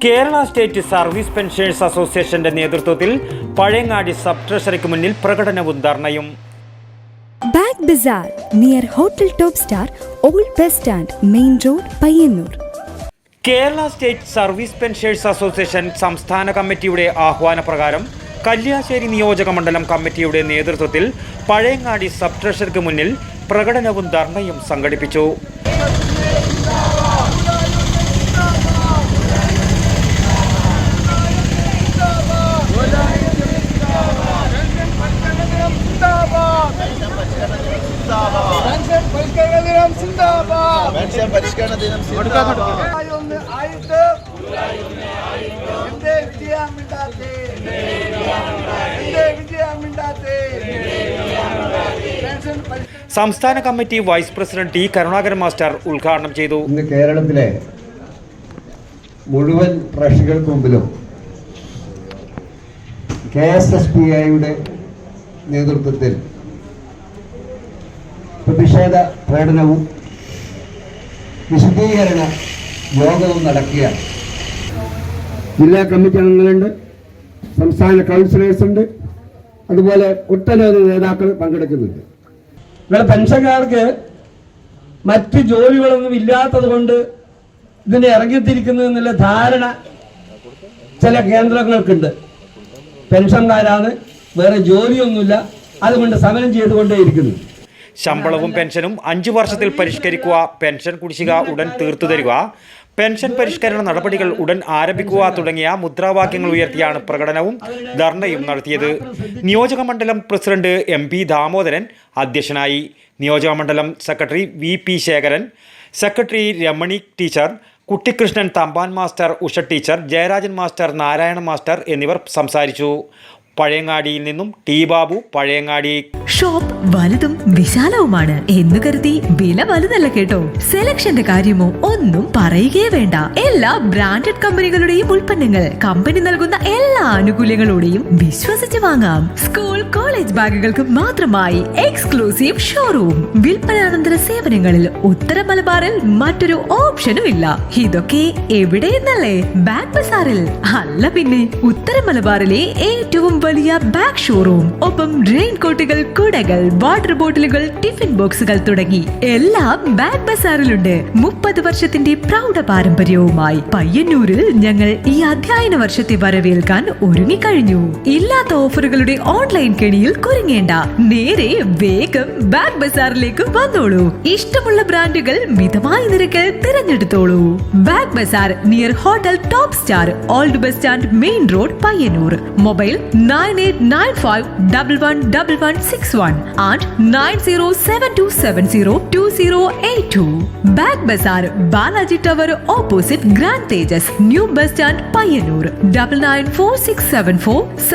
Kerala state service pensioners അസോസിയേഷന്റെ നേതൃത്വത്തിൽ Pazhayangadi sub ട്രഷറിക്ക് മുന്നിൽ പ്രകടനവും ധർണയും. Bag bazaar near hotel top star, old bus stand, main road, Payyanur. Kerala state service pensioners association സംസ്ഥാന കമ്മിറ്റിയുടെ ആഹ്വാനപ്രകാരം കല്യാശ്ശേരി നിയോജക മണ്ഡലം കമ്മിറ്റിയുടെ നേതൃത്വത്തിൽ പഴയങ്ങാടി സബ് ട്രഷറിക്ക് മുന്നിൽ പ്രകടനവും ധർണയും സംഘടിപ്പിച്ചു. സംസ്ഥാന committee vice president T Karunakaran master ഉദ്ഘാടനം ചെയ്തു. ഇന്ന് കേരളത്തിലെ മുഴുവൻ പ്രേക്ഷകർക്ക് മുമ്പിലും KSSPIയുടെ നേതൃത്വത്തിൽ പ്രതിഷേധ പ്രകടനവും വിശദീകരണ യോഗവും നടക്കുകയാണ്. ജില്ലാ കമ്മിറ്റി അംഗങ്ങളുണ്ട്, സംസ്ഥാന കൗൺസിലേഴ്സ് ഉണ്ട്, അതുപോലെ ഒട്ടനവധി നേതാക്കൾ പങ്കെടുക്കുന്നുണ്ട്. ഇവിടെ പെൻഷൻകാർക്ക് മറ്റ് ജോലികളൊന്നും ഇല്ലാത്തത് കൊണ്ട് ഇതിനെ ഇറങ്ങിത്തിരിക്കുന്നു എന്നുള്ള ധാരണ ചില കേന്ദ്രങ്ങൾക്കുണ്ട്. പെൻഷൻകാരാണ്, വേറെ ജോലിയൊന്നുമില്ല, അതുകൊണ്ട് സമരം ചെയ്തുകൊണ്ടേയിരിക്കുന്നു. ശമ്പളവും പെൻഷനും 5 വർഷത്തിൽ പരിഷ്കരിക്കുക, പെൻഷൻ കുടിശ്ശിക ഉടൻ തീർത്തു തരിക, പെൻഷൻ പരിഷ്കരണ നടപടികൾ ഉടൻ ആരംഭിക്കുക തുടങ്ങിയ മുദ്രാവാക്യങ്ങൾ ഉയർത്തിയാണ് പ്രകടനവും ധർണയും നടത്തിയത്. നിയോജക മണ്ഡലം പ്രസിഡന്റ് MP ദാമോദരൻ അധ്യക്ഷനായി. നിയോജക മണ്ഡലം secretary VP Sekharan, secretary Ramani teacher, Kuttikrishnan Thampan master, Usha teacher, Jayarajan master, Narayana master എന്നിവർ സംസാരിച്ചു. പഴയങ്ങാടിയിൽ നിന്നും ടി ബാബു, പഴയങ്ങാടി. ഷോപ്പ് വലുതും വിശാലവുമാണ് എന്ന് കരുതി വില വലുതല്ല കേട്ടോ. സെലക്ഷന്റെ കാര്യമോ ഒന്നും പറയുകയേ വേണ്ട. എല്ലാ ബ്രാൻഡഡ് കമ്പനികളുടെയും ഉൽപ്പന്നങ്ങൾ കമ്പനി നൽകുന്ന എല്ലാ ആനുകൂല്യങ്ങളോടെയും വിശ്വസിച്ച് വാങ്ങാം. സ്കൂൾ കോളേജ് ബാഗുകൾക്ക് മാത്രമായി എക്സ്ക്ലൂസീവ് ഷോറൂം. വിൽപ്പനാനന്തര സേവനങ്ങളിൽ ഉത്തര മലബാറിൽ മറ്റൊരു ഓപ്ഷനും ഇല്ല. ഇതൊക്കെ എവിടെയെന്നല്ലേ? ബാഗ് ബസാറിൽ. അല്ല പിന്നെ, ഉത്തര മലബാറിലെ ഏറ്റവും വലിയ ബാഗ് ഷോറൂം. ഒപ്പം റെയിൻ കോട്ടുകൾ, കുടകൾ, വാട്ടർ ബോട്ടിലുകൾ, ടിഫിൻ ബോക്സുകൾ തുടങ്ങി എല്ലാം ബാഗ് ബസാറിലുണ്ട്. 30 വർഷത്തിന്റെ പ്രൗഢ പാരമ്പര്യവുമായി പയ്യന്നൂരിൽ ഞങ്ങൾ ഈ അധ്യയന വർഷത്തെ വരവേൽക്കാൻ ഒരുങ്ങിക്കഴിഞ്ഞു. ഇല്ലാത്ത ഓഫറുകളുടെ ഓൺലൈൻ കെണിയിൽ കുരുങ്ങേണ്ട. നേരെ വേഗം ബാഗ് ബസാറിലേക്ക് വന്നോളൂ. ഇഷ്ടമുള്ള ബ്രാൻഡുകൾ മിതമായ നിരക്കിൽ തിരഞ്ഞെടുത്തോളൂ. Bag bazaar near hotel top star, old bus stand, main road, Payyanur. Mobile 9895111161 and 9072702082. Bag Bazaar, Balaji Tower opposite Grand Tejas, New Bus Stand, Payyanur. 994674